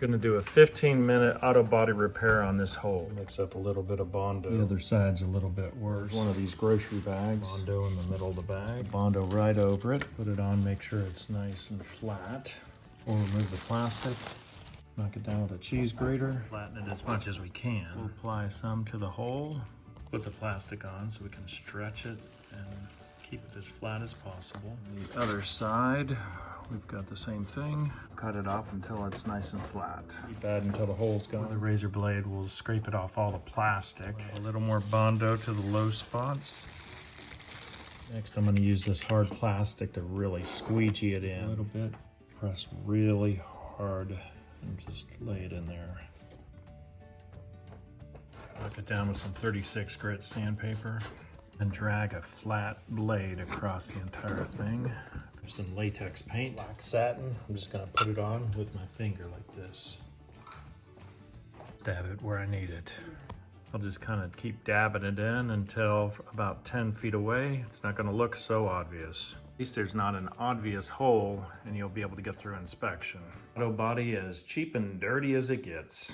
Gonna do a 15-minute auto body repair on this hole. Mix up a little bit of Bondo. The other side's a little bit worse. One of these grocery bags. Bondo in the middle of the bag. The Bondo right over it. Put it on, make sure it's nice and flat. We'll remove the plastic. Knock it down with a cheese grater. Flatten it as much as we can. We'll apply some to the hole. Put the plastic on so we can stretch it and keep it as flat as possible. The other side, we've got the same thing. Cut it off until it's nice and flat. Keep that until the hole's gone. With the razor blade, we'll scrape it off all the plastic. A little more Bondo to the low spots. Next, I'm gonna use this hard plastic to really squeegee it in a little bit. Press really hard and just lay it in there. Knock it down with some 36 grit sandpaper and drag a flat blade across the entire thing. There's some latex paint, black satin. I'm just gonna put it on with my finger like this. Dab it where I need it. I'll just kind of keep dabbing it in until about 10 feet away. It's not gonna look so obvious. At least there's not an obvious hole and you'll be able to get through inspection. Auto body as cheap and dirty as it gets.